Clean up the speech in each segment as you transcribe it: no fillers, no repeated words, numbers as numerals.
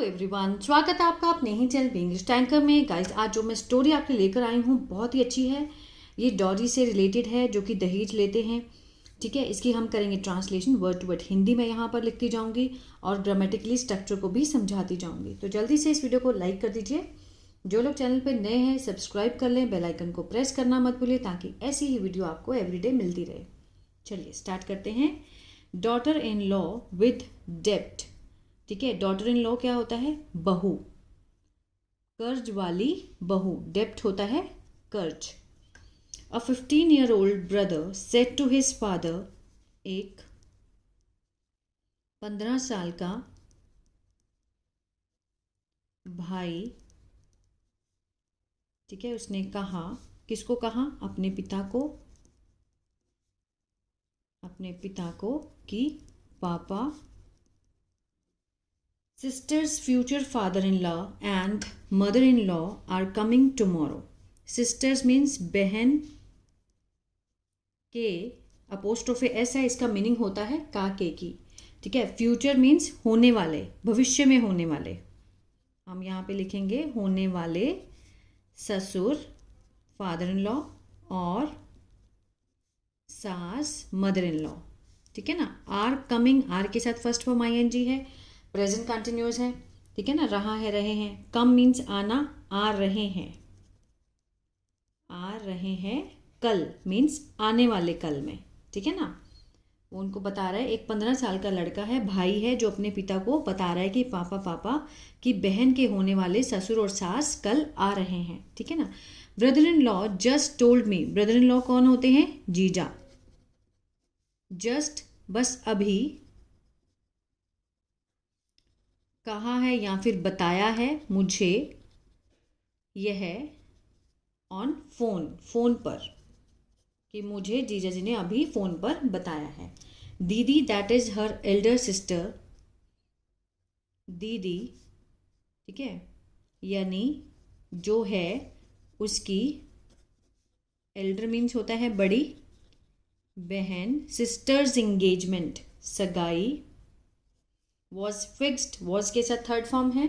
Everyone, स्वागत है आपका अपने ही चैनल इंग्लिश टैंकर में। गाइस, आज जो मैं स्टोरी आपके लेकर आई हूँ बहुत ही अच्छी है। ये डॉरी से रिलेटेड है जो कि दहेज लेते हैं। ठीक है, इसकी हम करेंगे translation word to word. Hindi में यहाँ पर लिखती जाऊँगी और ग्रामेटिकली स्ट्रक्चर को भी समझाती जाऊँगी। तो जल्दी से इस वीडियो को लाइक कर दीजिए। जो लोग चैनल पर नए हैं सब्सक्राइब कर लें, बेल आइकन को प्रेस करना मत भूलिए ताकि ऐसी ही वीडियो आपको एवरीडे मिलती रहे। चलिए स्टार्ट करते हैं। डॉटर इन लॉ विद डेप्ट। ठीक है, डॉटर इन लॉ क्या होता है? बहू, कर्ज वाली बहू। डेप्ट होता है कर्ज। अ 15-year-old brother said to his father. एक 15 साल का भाई, ठीक है, उसने कहा, किसको कहा? अपने पिता को कि पापा, Sister's future father-in-law and mother-in-law are coming tomorrow. Sisters means बहन के, अपोस्ट्रोफे एस है, इसका मीनिंग होता है का के की। ठीक है, फ्यूचर मीन्स होने वाले, भविष्य में होने वाले। हम यहाँ पे लिखेंगे होने वाले ससुर, फादर इन लॉ, और सास, मदर इन लॉ। ठीक है ना। आर कमिंग, आर के साथ फर्स्ट फॉर्म ING है, प्रेजेंट कंटिन्यूअस है। ठीक है ना। रहा है, रहे हैं। कम मीन्स आना, आ रहे हैं। कल मीन्स आने वाले कल में। ठीक है ना। वो उनको बता रहा है, एक 15 साल का लड़का है, भाई है, जो अपने पिता को बता रहा है कि पापा कि बहन के होने वाले ससुर और सास कल आ रहे हैं। ठीक है ना। Brother in law just told me. Brother in law कौन होते हैं? जीजा। जस्ट बस अभी, कहा है या फिर बताया है मुझे, यह ऑन फोन पर, कि मुझे जीजा जी ने अभी फोन पर बताया है। दीदी, that is her Elder sister. दीदी, ठीक है, यानी जो है उसकी, एल्डर मीन्स होता है बड़ी, बहन, सिस्टर्स एंगेजमेंट, सगाई, वॉज फिक्स्ड, वॉज के साथ थर्ड फॉर्म है।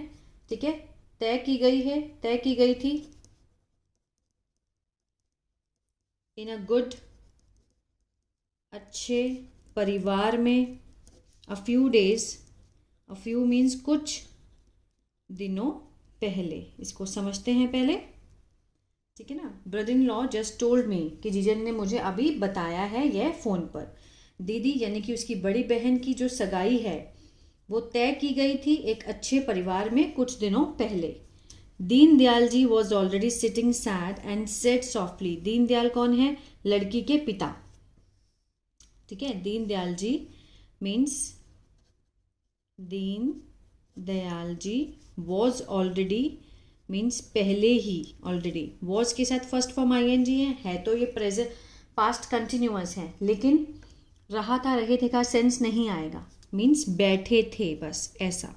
ठीक है, तय की गई है, तय की गई थी। इन अ गुड, अच्छे परिवार में। A few days, a few means कुछ दिनों पहले। इसको समझते हैं पहले। ठीक है ना। Brother in law just told me, कि जीजा ने मुझे अभी बताया है यह फोन पर। दीदी यानी कि उसकी बड़ी बहन की जो सगाई है वो तय की गई थी एक अच्छे परिवार में कुछ दिनों पहले। Deendayal ji was already sitting sad and said softly. Deendayal कौन है? लड़की के पिता। ठीक है, Deendayal ji means, Deendayal ji was already means पहले ही, ऑलरेडी। वॉज के साथ फर्स्ट फॉर्म ING है तो ये प्रेजेंट पास्ट कंटिन्यूअस है, लेकिन रहा था, रहे थे का सेंस नहीं आएगा। मीन्स बैठे थे, बस ऐसा,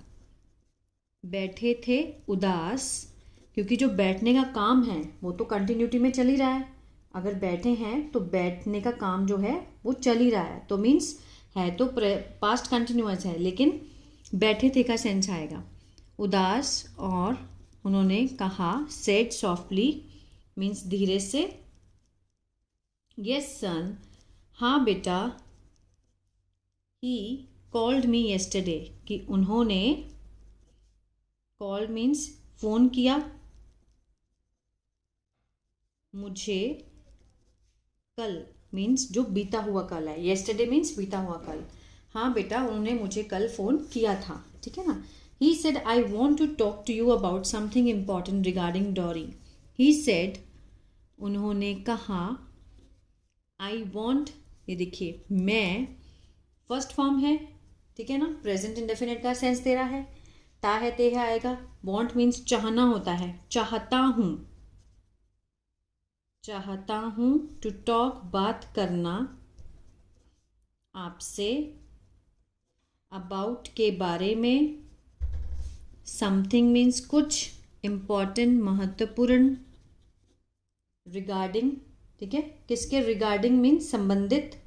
बैठे थे उदास, क्योंकि जो बैठने का काम है वो तो कंटिन्यूटी में चल ही रहा है। अगर बैठे हैं तो बैठने का काम जो है वो चल ही रहा है, तो मीन्स है तो पास्ट कंटिन्यूअस है, लेकिन बैठे थे का सेंस आएगा। उदास, और उन्होंने कहा, सेड सॉफ्टली मीन्स धीरे से। यस सन, हाँ बेटा। ही कॉल्ड मी येस्टरडे, कि उन्होंने, कॉल मीन्स फोन किया, मुझे कल मीन्स जो बीता हुआ कल है। येस्टरडे मीन्स बीता हुआ कल। हाँ बेटा, उन्होंने मुझे कल फोन किया था। ठीक है ना। He said I want to talk to you about something important regarding dowry. He said, उन्होंने कहा, आई वॉन्ट, ये देखिए मैं, फर्स्ट फॉर्म है। ठीक है ना। प्रेजेंट इंडेफिनिट का सेंस दे रहा है, ता है ते है आएगा। वॉन्ट मीन्स चाहना होता है, चाहता हूँ, चाहता हूँ। टू टॉक, बात करना, आपसे, अबाउट के बारे में, समथिंग मीन्स कुछ, इम्पॉर्टेंट महत्वपूर्ण, रिगार्डिंग, ठीक है, किसके रिगार्डिंग मीन्स संबंधित,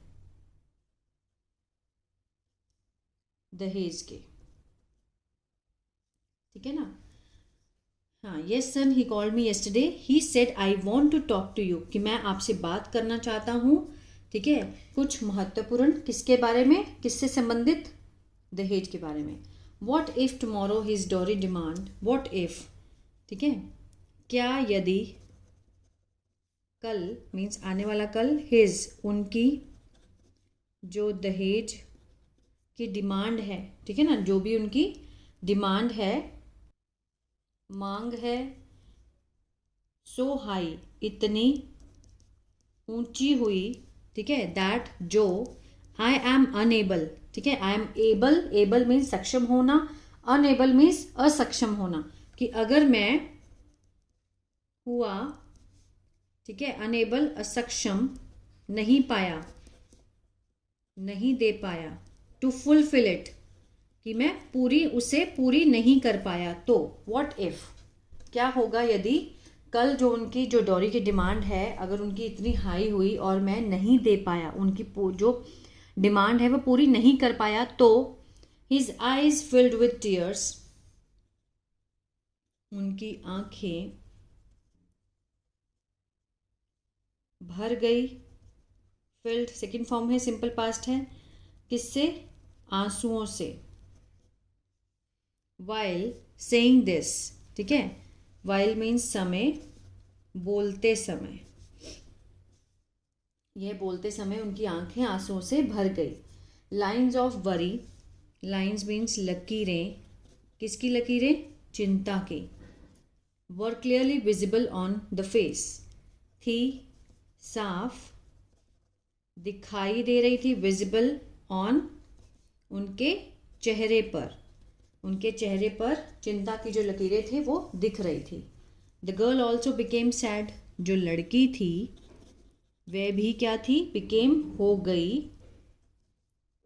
दहेज के। ठीक है ना। हाँ, yes son he called me yesterday, he said I want to talk to you, कि मैं आपसे बात करना चाहता हूँ। ठीक है, कुछ महत्वपूर्ण, किसके बारे में, किससे संबंधित, दहेज के बारे में। What if tomorrow his dowry demand, what if, ठीक है, क्या यदि, कल मीन्स आने वाला कल, हिज उनकी, जो दहेज की डिमांड है, ठीक है ना, जो भी उनकी डिमांड है, मांग है, सो हाई इतनी ऊंची हुई, ठीक है, दैट जो, आई एम अनएबल, ठीक है, I am able, able means सक्षम होना, अनएबल मीन्स असक्षम होना, कि अगर मैं हुआ, ठीक है, अनएबल असक्षम, नहीं पाया, नहीं दे पाया, टू फुलफिल इट, कि मैं पूरी, उसे पूरी नहीं कर पाया, तो व्हाट इफ, क्या होगा यदि कल जो उनकी, जो डॉरी की डिमांड है, अगर उनकी इतनी हाई हुई और मैं नहीं दे पाया, उनकी जो डिमांड है वो पूरी नहीं कर पाया, तो his eyes filled with tears, उनकी आंखें भर गई, फिल्ड सेकेंड फॉर्म है, सिंपल पास्ट है, किससे, आंसुओं से, वाइल सेइंग दिस, ठीक है, वाइल मीन्स समय, बोलते समय, यह बोलते समय उनकी आंखें आंसुओं से भर गई। Lines of worry, lines means लकीरें, किसकी लकीरें, चिंता की, were clearly visible on the face, थी साफ, दिखाई दे रही थी, विजिबल ऑन, उनके चेहरे पर, उनके चेहरे पर चिंता की जो लकीरें थी वो दिख रही थी। The girl also became sad, जो लड़की थी वह भी क्या थी, बिकेम हो गई,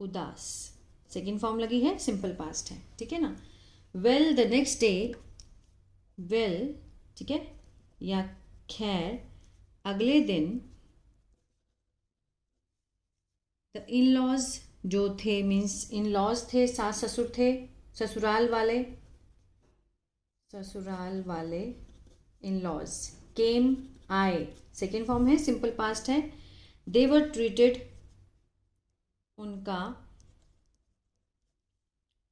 उदास, सेकेंड फॉर्म लगी है, सिंपल पास्ट है, ठीक है ना। Well the next day, well, ठीक है, या खैर, अगले दिन, द इन लॉज, जो थे मीन्स इन लॉज थे, सास ससुर थे, ससुराल वाले, ससुराल वाले, इन लॉज, केम आए, सेकेंड फॉर्म है, सिंपल पास्ट है, दे वर ट्रीटेड, उनका,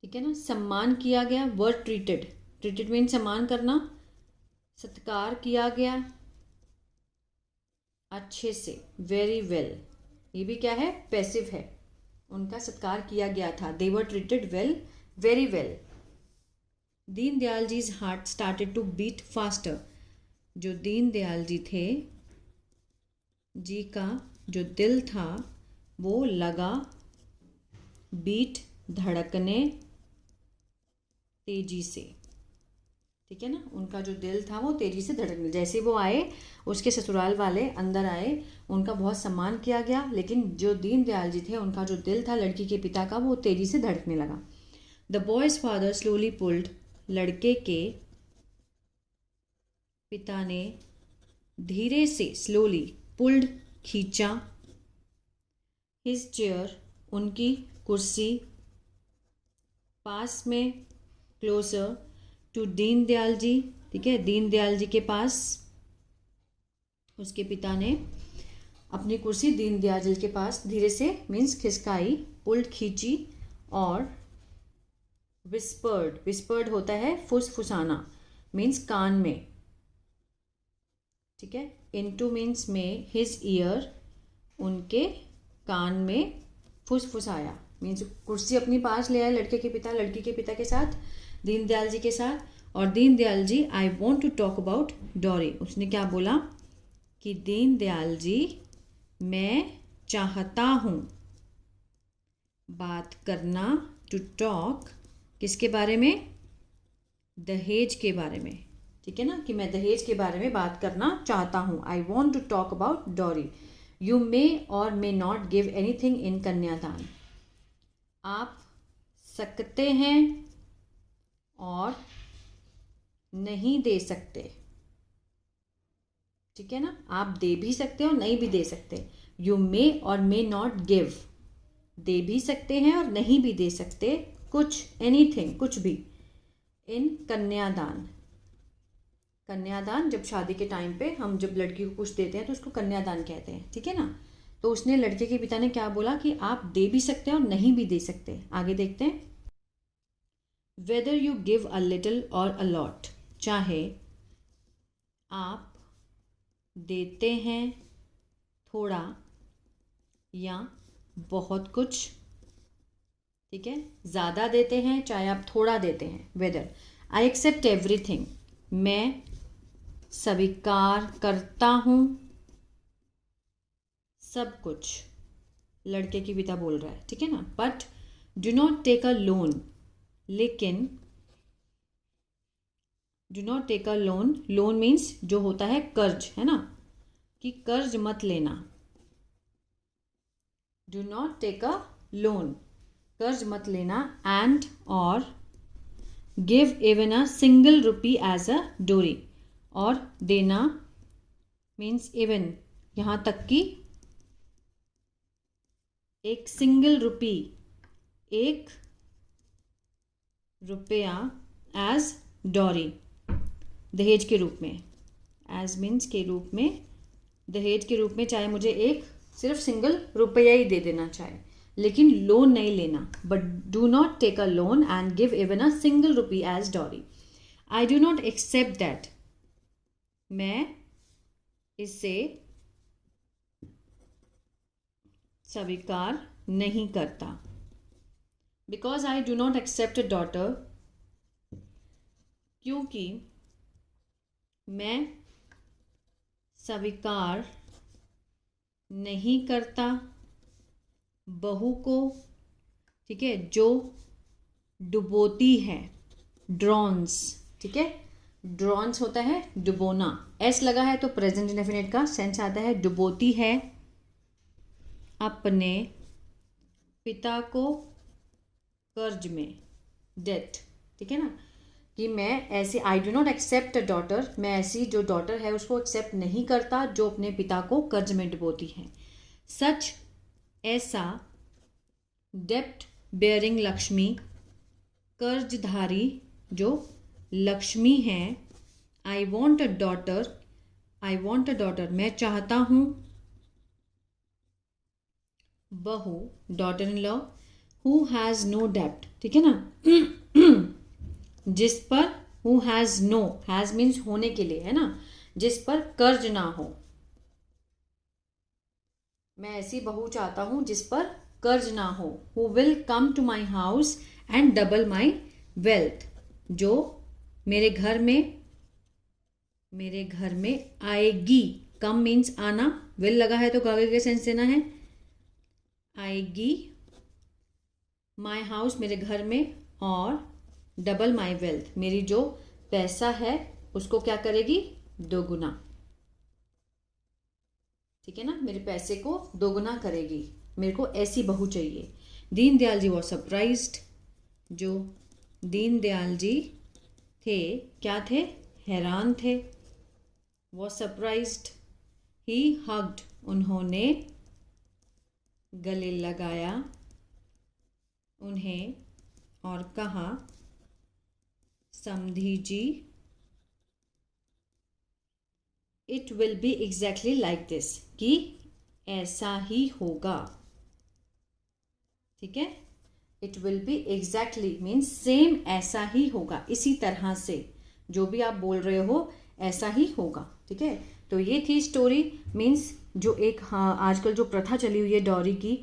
ठीक है ना, सम्मान किया गया, वर ट्रीटेड, ट्रीटेड मीन सम्मान करना, सत्कार किया गया, अच्छे से, वेरी वेल, ये भी क्या है, पैसिव है, उनका सत्कार किया गया था, they were treated well, very well. Deen Dayal जीज heart started to beat faster, जो दीन दयाल जी थे, जी का जो दिल था वो लगा, बीट, धड़कने, तेजी से, ठीक है ना, उनका जो दिल था वो तेजी से धड़कने, जैसे वो आए, उसके ससुराल वाले अंदर आए, उनका बहुत सम्मान किया गया, लेकिन जो दीन दयाल जी थे, उनका जो दिल था लड़की के पिता का, वो तेजी से धड़कने लगा। The boys father slowly pulled, लड़के के पिता ने धीरे से, स्लोली, पुल्ड, खींचा, हिज चेयर, उनकी कुर्सी, पास में, क्लोजर टू दीन दयाल जी, ठीक है, दीन दयाल जी के पास, उसके पिता ने अपनी कुर्सी दीन दयाल जी के पास धीरे से मीन्स खिसकाई, पुल्ड खींची, और विस्पर्ड, विस्पर्ड होता है फुसफुसाना, मीन्स कान में, ठीक है, इनटू मीन्स में, हिज ईयर, उनके कान में फुसफुसाया, मीन्स कुर्सी अपनी पास ले आए लड़के के पिता, लड़की के पिता के साथ, दीन दयाल जी के साथ, और Deen Dayal ji, I want to talk about dowry, उसने क्या बोला कि दीन दयाल जी, मैं चाहता हूँ बात करना, टू टॉक, किसके बारे में, दहेज के बारे में, ठीक है ना, कि मैं दहेज के बारे में बात करना चाहता हूँ, I want to talk about dowry. You may or may not give anything in कन्यादान, आप सकते हैं और नहीं दे सकते, ठीक है ना, आप दे भी सकते और नहीं भी दे सकते। You may or may not give, दे भी सकते हैं और नहीं भी दे सकते, कुछ, एनीथिंग, कुछ भी, इन कन्यादान। कन्यादान जब शादी के टाइम पे हम जब लड़की को कुछ देते हैं तो उसको कन्यादान कहते हैं, ठीक है ना। तो उसने लड़के के पिता ने क्या बोला कि आप दे भी सकते हैं और नहीं भी दे सकते। आगे देखते हैं। Whether you give a little और अ लॉट, चाहे आप देते हैं थोड़ा या बहुत कुछ, ठीक है। ज़्यादा देते हैं चाहे आप थोड़ा देते हैं। वेदर आई एक्सेप्ट एवरीथिंग, मैं स्वीकार करता हूँ सब कुछ। लड़के की पिता बोल रहा है, ठीक है ना। But do not take a loan, लेकिन do not take a loan, loan means जो होता है कर्ज, है ना, कि कर्ज मत लेना। Do not take a loan, कर्ज मत लेना। एंड और give even a single rupee as a dowry, और देना मीन्स इवन, यहाँ तक कि एक सिंगल रुपी, एक रुपया, एज डॉरी, दहेज के रूप में। एज मीन्स के रूप में, दहेज के रूप में, चाहे मुझे एक सिर्फ सिंगल रुपया ही दे देना चाहे, लेकिन लोन नहीं लेना। But do not take a loan and give even a single rupee as dowry. I do not accept that, मैं इसे स्वीकार नहीं करता। Because I do not accept a daughter, क्योंकि मैं स्वीकार नहीं करता बहू को, ठीक है, जो डुबोती है। ड्रॉन्स, ठीक है, ड्रॉन्स होता है डुबोना। एस लगा है तो प्रेजेंट इंडेफिनिट का सेंस आता है। डुबोती है अपने पिता को कर्ज में, डेट, ठीक है ना। कि मैं ऐसे, I do not accept a daughter, मैं ऐसी जो डॉटर है उसको एक्सेप्ट नहीं करता जो अपने पिता को कर्ज में डुबोती है। सच, ऐसा, डेप्ट बेयरिंग लक्ष्मी, कर्जधारी जो लक्ष्मी है। I want a daughter, I want a daughter, मैं चाहता हूँ बहू, daughter in law, who has no डेप्ट, ठीक है ना। जिस पर, who has no, has means होने के लिए, है ना, जिस पर कर्ज ना हो। मैं ऐसी बहू चाहता हूं जिस पर कर्ज ना हो। Who will come to my house and double my wealth, जो मेरे घर में आएगी। कम मीन्स आना, विल लगा है तो आगे के सेंस देना है। आएगी माई हाउस, मेरे घर में, और डबल माई वेल्थ, मेरी जो पैसा है उसको क्या करेगी, दोगुना, ठीक है ना, मेरे पैसे को दोगुना करेगी। मेरे को ऐसी बहू चाहिए। दीनदयाल जी वॉज सरप्राइज्ड, जो दीनदयाल जी थे, क्या थे, हैरान थे। वॉज सरप्राइज्ड, ही हग्ड, उन्होंने गले लगाया उन्हें, और कहा, समधी जी, it will be exactly like this, कि ऐसा ही होगा, ठीक है। It will be exactly means same, ऐसा ही होगा, इसी तरह से, जो भी आप बोल रहे हो ऐसा ही होगा, ठीक है। तो ये थी स्टोरी। मीन्स जो एक, हाँ, आजकल जो प्रथा चली हुई है डॉरी की,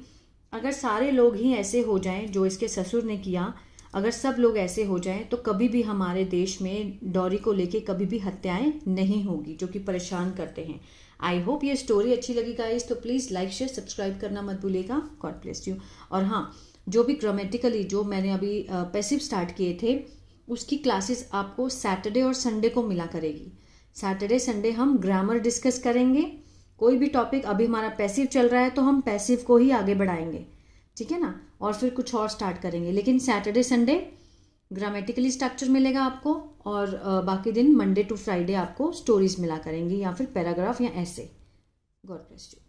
अगर सारे लोग ही ऐसे हो जाएं जो इसके ससुर ने किया, अगर सब लोग ऐसे हो जाएं तो कभी भी हमारे देश में डॉरी को लेके कभी भी हत्याएं नहीं होगी, जो कि परेशान करते हैं। आई होप ये स्टोरी अच्छी लगी गाइस, तो प्लीज़ लाइक शेयर सब्सक्राइब करना मत भूलिएगा। God bless you. और हाँ, जो भी ग्रामेटिकली जो मैंने अभी पैसिव स्टार्ट किए थे, उसकी क्लासेस आपको सैटरडे और संडे को मिला करेगी। सैटरडे संडे हम ग्रामर डिस्कस करेंगे। कोई भी टॉपिक, अभी हमारा पैसिव चल रहा है तो हम पैसिव को ही आगे बढ़ाएंगे, ठीक है ना, और फिर कुछ और स्टार्ट करेंगे। लेकिन सैटरडे संडे ग्रामेटिकली स्ट्रक्चर मिलेगा आपको, और बाकी दिन मंडे टू फ्राइडे आपको स्टोरीज मिला करेंगी, या फिर पैराग्राफ या ऐसे। God bless you.